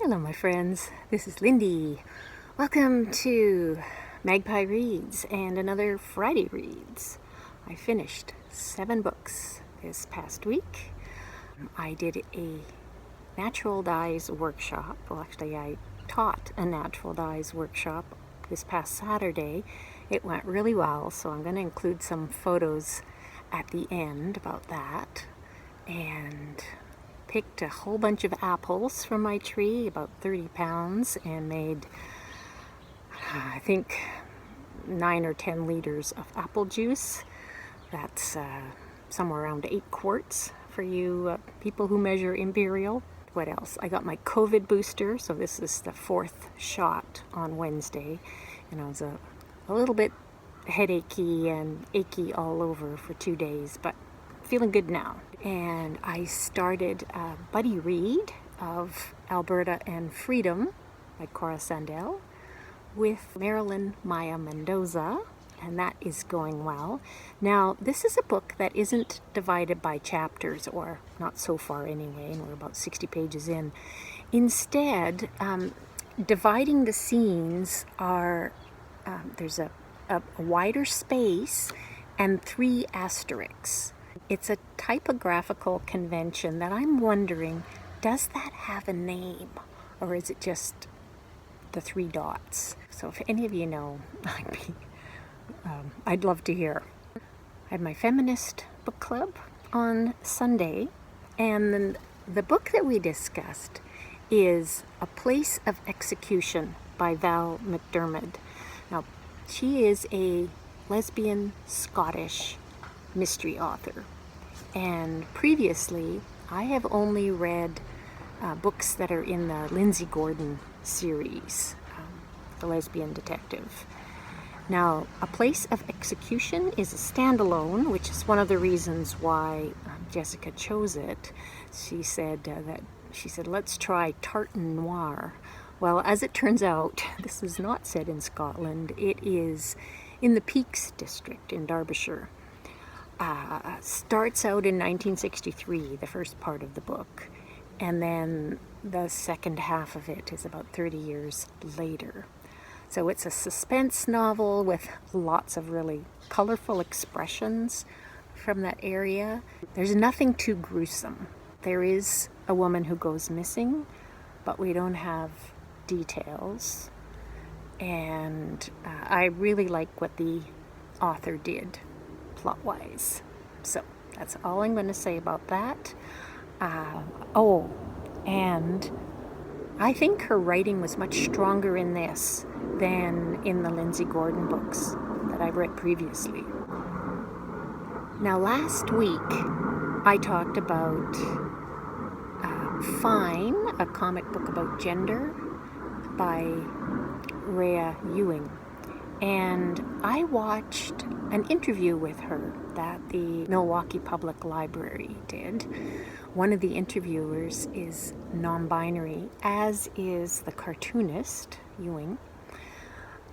Hello my friends, this is Lindy. Welcome to Magpie Reads and another Friday Reads. I finished 7 books this past week. I did a natural dyes workshop. Well, actually I taught a natural dyes workshop this past Saturday. It went really well, so I'm going to include some photos at the end about that. And picked a whole bunch of apples from my tree, about 30 pounds, and made, I think, 9 or 10 liters of apple juice. That's somewhere around 8 quarts for you people who measure imperial. What else? I got my COVID booster, so this is the 4th shot on Wednesday, and I was a little bit headachy and achy all over for 2 days, but feeling good now. And I started a buddy read of Alberta and Freedom by Cora Sandel with Marilyn Maya Mendoza, and that is going well. Now, this is a book that isn't divided by chapters, or not so far anyway, and we're about 60 pages in. Instead, dividing the scenes are, there's a wider space and 3 asterisks. It's a typographical convention that I'm wondering, does that have a name, or is it just the 3 dots? So if any of you know, I'd love to hear. I had my feminist book club on Sunday, and then the book that we discussed is A Place of Execution by Val McDermid. Now, she is a lesbian Scottish mystery author. And previously, I have only read books that are in the Lindsay Gordon series, The Lesbian Detective. Now, A Place of Execution is a standalone, which is one of the reasons why Jessica chose it. She said let's try Tartan Noir. Well, as it turns out, this is not set in Scotland. It is in the Peaks district in Derbyshire. Starts out in 1963, the first part of the book, and then the second half of it is about 30 years later. So it's a suspense novel with lots of really colorful expressions from that area. There's nothing too gruesome. There is a woman who goes missing, but we don't have details. And I really like what the author did plot-wise. So that's all I'm going to say about that. And I think her writing was much stronger in this than in the Lindsay Gordon books that I've read previously. Now, last week I talked about Fine, a comic book about gender by Rhea Ewing. And I watched an interview with her that the Milwaukee Public Library did. One of the interviewers is non-binary, as is the cartoonist, Ewing.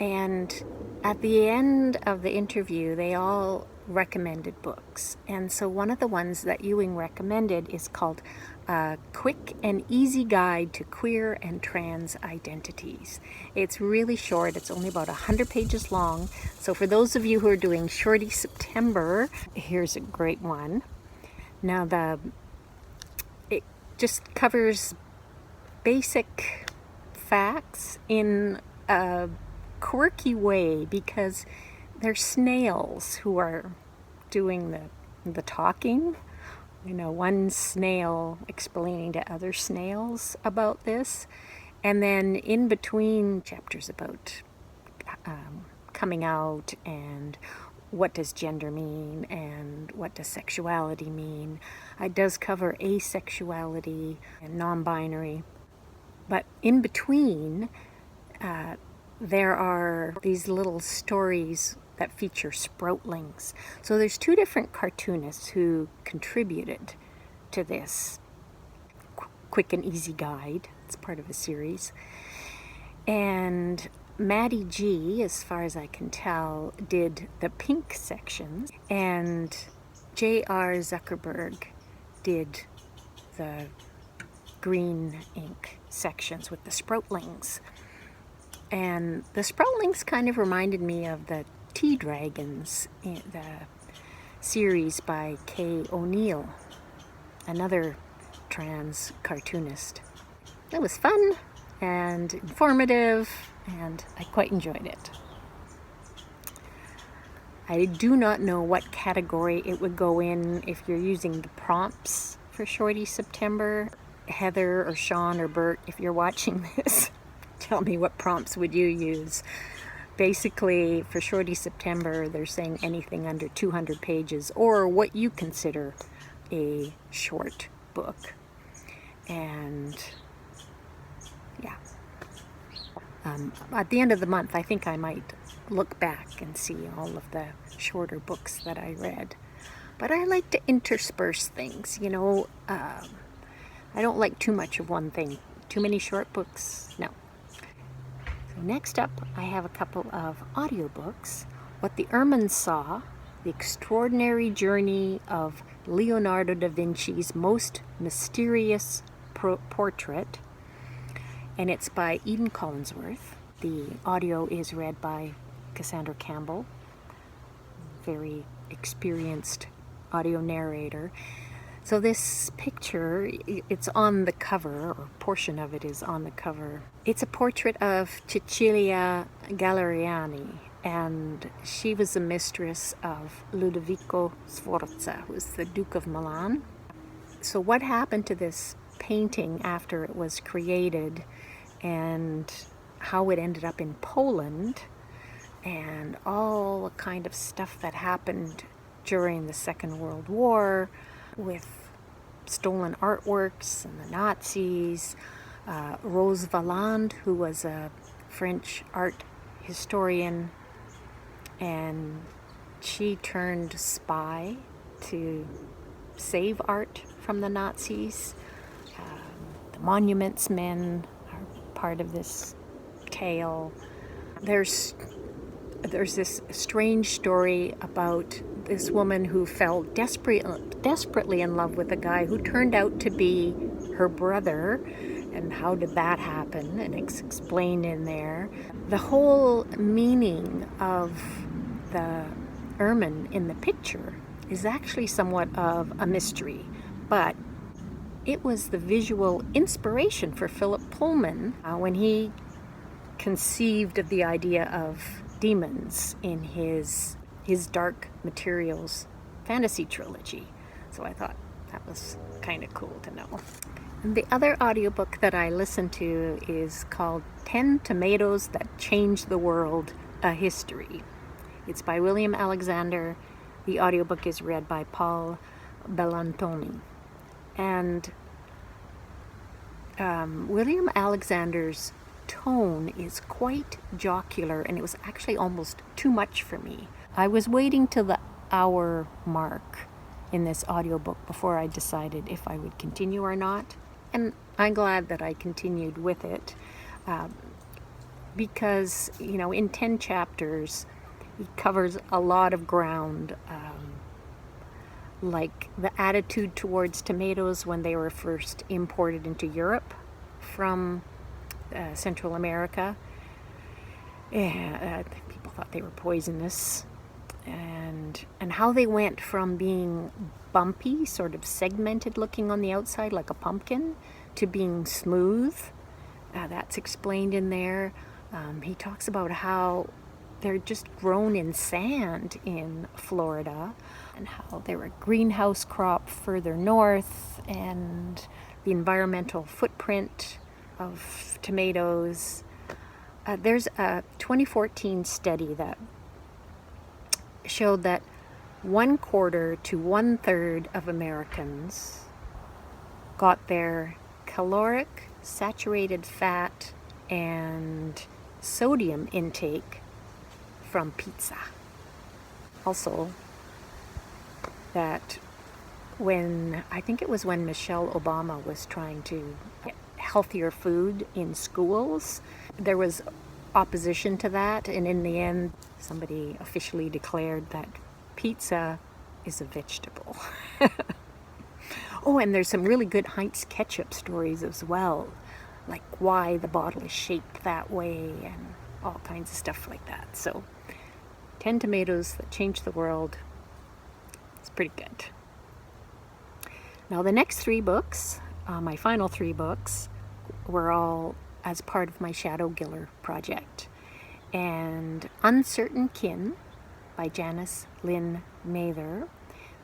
And at the end of the interview, they all recommended books. And so one of the ones that Ewing recommended is called A Quick and Easy Guide to Queer and Trans Identities. It's really short. It's only about 100 pages long. So for those of you who are doing Shorty September, here's a great one. Now, it just covers basic facts in a quirky way, because they're snails who are doing the talking. You know, one snail explaining to other snails about this. And then in between chapters about coming out and what does gender mean and what does sexuality mean. It does cover asexuality and non-binary. But in between, there are these little stories that feature sproutlings. So there's 2 different cartoonists who contributed to this quick and easy guide. It's part of a series. And Mady G, as far as I can tell, did the pink sections, and J.R. Zuckerberg did the green ink sections with the sproutlings. And the sproutlings kind of reminded me of the Tea Dragons, the series by Kay O'Neill, another trans cartoonist. It was fun and informative, and I quite enjoyed it. I do not know what category it would go in if you're using the prompts for Shorty September. Heather or Sean or Bert, if you're watching this, tell me what prompts would you use. Basically, for Shorty September, they're saying anything under 200 pages or what you consider a short book. And yeah. At the end of the month, I think I might look back and see all of the shorter books that I read. But I like to intersperse things, you know. I don't like too much of one thing. Too many short books, no. So next up, I have a couple of audiobooks. What the Ermine Saw, The Extraordinary Journey of Leonardo da Vinci's Most Mysterious Portrait. And it's by Eden Collinsworth. The audio is read by Cassandra Campbell, very experienced audio narrator. So this picture, it's on the cover, or a portion of it is on the cover. It's a portrait of Cecilia Galeriani, and she was the mistress of Ludovico Sforza, who was the Duke of Milan. So what happened to this painting after it was created, and how it ended up in Poland, and all the kind of stuff that happened during the Second World War with stolen artworks and the Nazis. Rose Valland, who was a French art historian, and she turned spy to save art from the Nazis. The Monuments Men are part of this tale. There's this strange story about this woman who fell desperately in love with a guy who turned out to be her brother, and how did that happen? And it's explained in there. The whole meaning of the ermine in the picture is actually somewhat of a mystery, but it was the visual inspiration for Philip Pullman when he conceived of the idea of demons in his Dark Materials fantasy trilogy. So I thought that was kind of cool to know. And the other audiobook that I listened to is called 10 Tomatoes That Changed the World, A History. It's by William Alexander. The audiobook is read by Paul Bellantoni. And William Alexander's tone is quite jocular, and it was actually almost too much for me. I was waiting till the hour mark in this audiobook before I decided if I would continue or not, and I'm glad that I continued with it because, you know, in 10 chapters he covers a lot of ground, like the attitude towards tomatoes when they were first imported into Europe from Central America. People thought they were poisonous, and how they went from being bumpy, sort of segmented looking on the outside like a pumpkin, to being smooth. That's explained in there. He talks about how they're just grown in sand in Florida, and how they're a greenhouse crop further north, and the environmental footprint of tomatoes. There's a 2014 study that showed that 1/4 to 1/3 of Americans got their caloric, saturated fat, and sodium intake from pizza. Also, that I think it was when Michelle Obama was trying to get healthier food in schools, there was opposition to that, and in the end somebody officially declared that pizza is a vegetable. Oh, and there's some really good Heinz ketchup stories as well. like why the bottle is shaped that way and all kinds of stuff like that. So 10 Tomatoes That Changed the World. It's pretty good. Now the next 3 books, my final 3 books, were all as part of my Shadow Giller project. And Uncertain Kin by Janice Lynn Mather,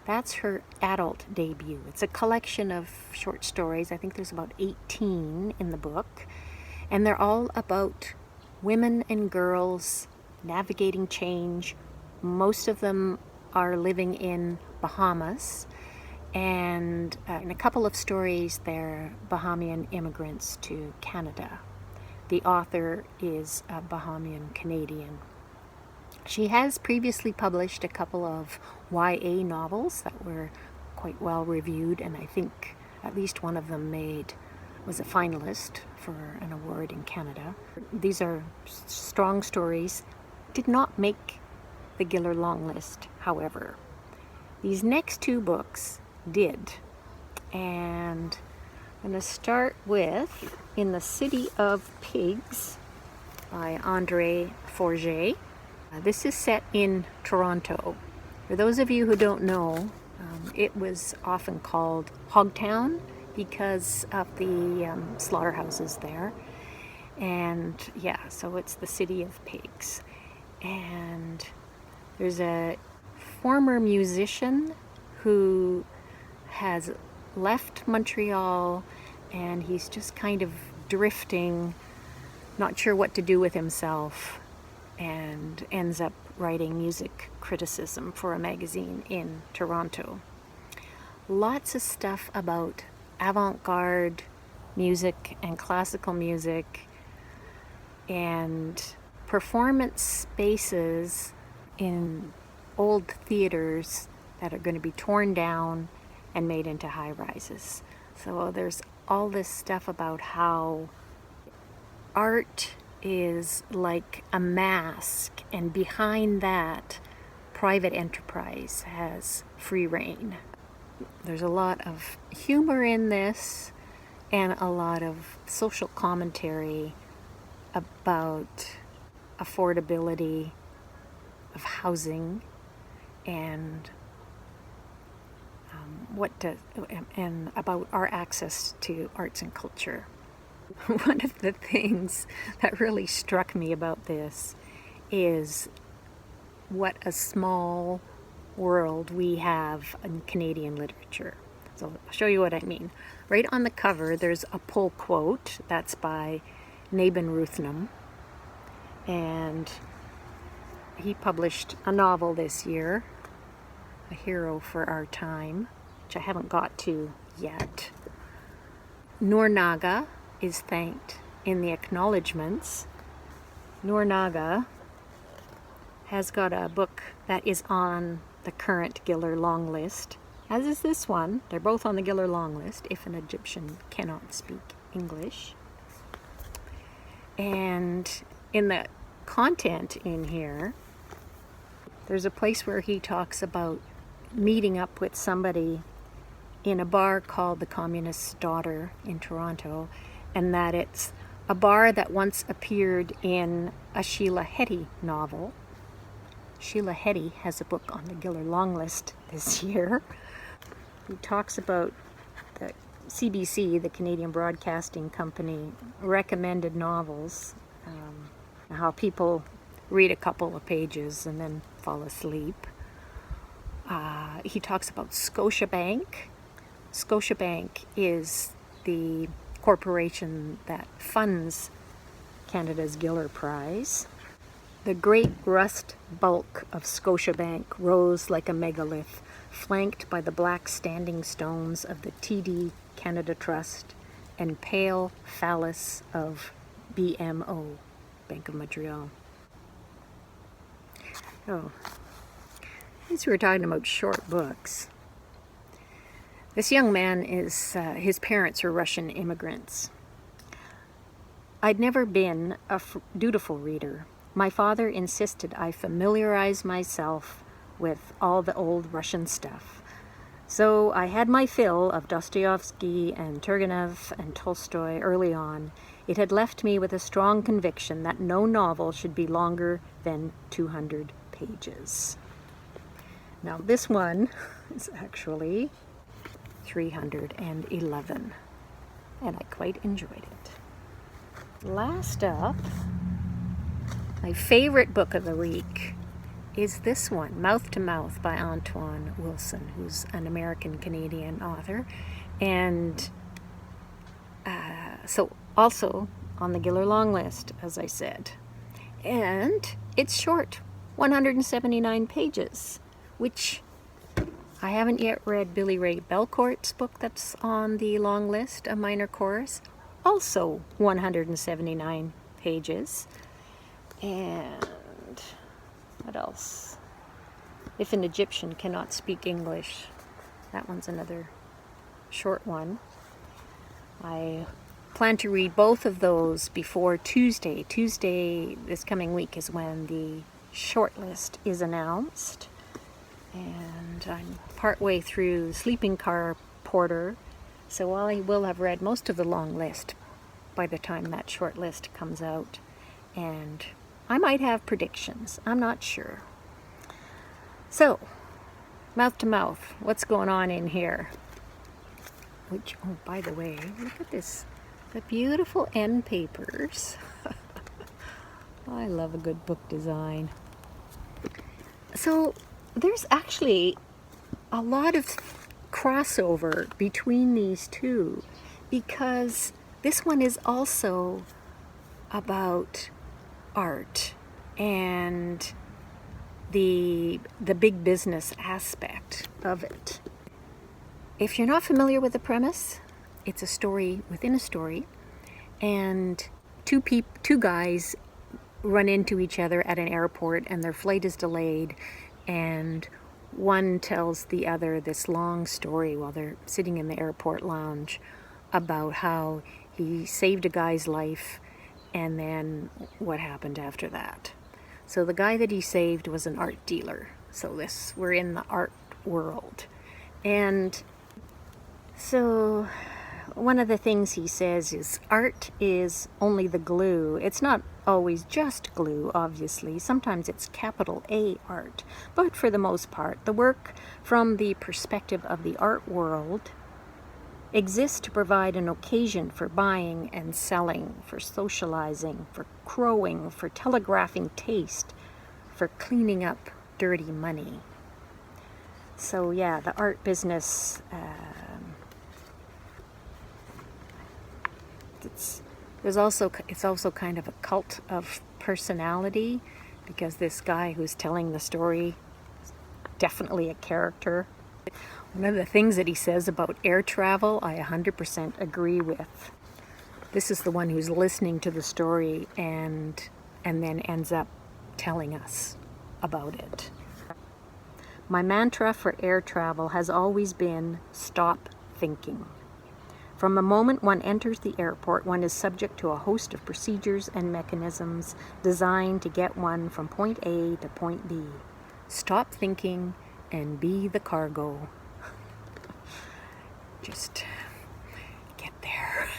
that's her adult debut. It's a collection of short stories. I think there's about 18 in the book. And they're all about women and girls navigating change. Most of them are living in Bahamas. And in a couple of stories, they're Bahamian immigrants to Canada. The author is a Bahamian Canadian. She has previously published a couple of YA novels that were quite well reviewed, and I think at least one of them was a finalist for an award in Canada. These are strong stories. Did not make the Giller long list, however. These next 2 books did. And I'm going to start with In the City of Pigs by André Forget. This is set in Toronto. For those of you who don't know, it was often called Hogtown because of the slaughterhouses there. And yeah, so it's the City of Pigs. And there's a former musician who has left Montreal, and he's just kind of drifting, not sure what to do with himself, and ends up writing music criticism for a magazine in Toronto. Lots of stuff about avant-garde music and classical music and performance spaces in old theaters that are going to be torn down and made into high-rises. So there's all this stuff about how art is like a mask, and behind that, private enterprise has free reign. There's a lot of humor in this and a lot of social commentary about affordability of housing and and about our access to arts and culture. One of the things that really struck me about this is what a small world we have in Canadian literature. So I'll show you what I mean. Right on the cover, there's a pull quote that's by Naben Ruthnum, and he published a novel this year, A Hero for Our Time, which I haven't got to yet. Noor Naga is thanked in the acknowledgements. Noor Naga has got a book that is on the current Giller long list, as is this one. They're both on the Giller long list, If an Egyptian Cannot Speak English. And in the content in here, there's a place where he talks about meeting up with somebody in a bar called the Communist's Daughter in Toronto, and that it's a bar that once appeared in a Sheila Heti novel. Sheila Heti has a book on the Giller long list this year. He talks about the CBC, the Canadian Broadcasting Company, recommended novels, how people read a couple of pages and then fall asleep. He talks about Scotiabank. Scotiabank is the corporation that funds Canada's Giller Prize. The great rust bulk of Scotiabank rose like a megalith, flanked by the black standing stones of the TD Canada Trust and pale phallus of BMO, Bank of Montreal. Oh, since we were talking about short books, this young man his parents are Russian immigrants. I'd never been a dutiful reader. My father insisted I familiarize myself with all the old Russian stuff. So I had my fill of Dostoevsky and Turgenev and Tolstoy early on. It had left me with a strong conviction that no novel should be longer than 200 pages. Now this one is actually 311, and I quite enjoyed it. Last up, my favorite book of the week is this one, Mouth to Mouth by Antoine Wilson, who's an American-Canadian author, and so also on the Giller long list, as I said. And it's short, 179 pages, which I haven't yet read Billy Ray Belcourt's book that's on the long list, A Minor Chorus, also 179 pages. And what else? If an Egyptian Cannot Speak English. That one's another short one. I plan to read both of those before Tuesday. Tuesday this coming week is when the shortlist is announced. And I'm partway through Sleeping Car Porter, so I will have read most of the long list by the time that short list comes out. And I might have predictions. I'm not sure. So, Mouth to Mouth, what's going on in here? Which, oh, by the way, look at this. The beautiful end papers. I love a good book design. So, there's actually a lot of crossover between these two, because this one is also about art and the big business aspect of it. If you're not familiar with the premise, it's a story within a story, and two guys run into each other at an airport and their flight is delayed, and one tells the other this long story while they're sitting in the airport lounge about how he saved a guy's life and then what happened after that. So the guy that he saved was an art dealer. So we're in the art world. And so one of the things he says is art is only the glue. It's not always just glue, obviously. Sometimes it's capital A art. But for the most part, the work from the perspective of the art world exists to provide an occasion for buying and selling, for socializing, for crowing, for telegraphing taste, for cleaning up dirty money. So yeah, the art business, it's also kind of a cult of personality, because this guy who's telling the story is definitely a character. One of the things that he says about air travel, I 100% agree with. This is the one who's listening to the story and then ends up telling us about it. My mantra for air travel has always been stop thinking. From the moment one enters the airport, one is subject to a host of procedures and mechanisms designed to get one from point A to point B. Stop thinking and be the cargo. Just get there.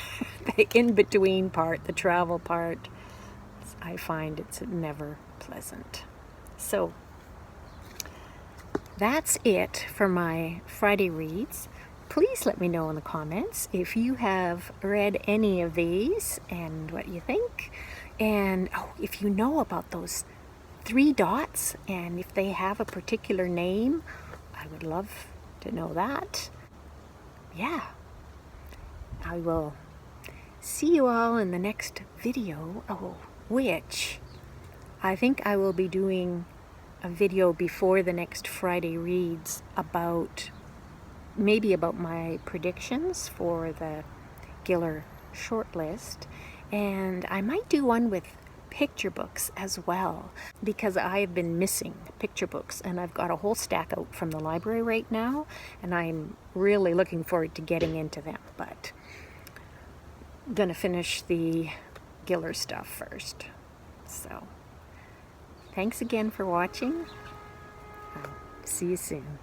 The in-between part, the travel part, I find it's never pleasant. So that's it for my Friday reads. Please let me know in the comments if you have read any of these and what you think. And if you know about those 3 dots and if they have a particular name, I would love to know that. Yeah, I will see you all in the next video, which I think I will be doing a video before the next Friday reads about my predictions for the Giller shortlist, and I might do one with picture books as well, because I've been missing picture books and I've got a whole stack out from the library right now, and I'm really looking forward to getting into them, but I'm gonna finish the Giller stuff first. So thanks again for watching. I'll see you soon.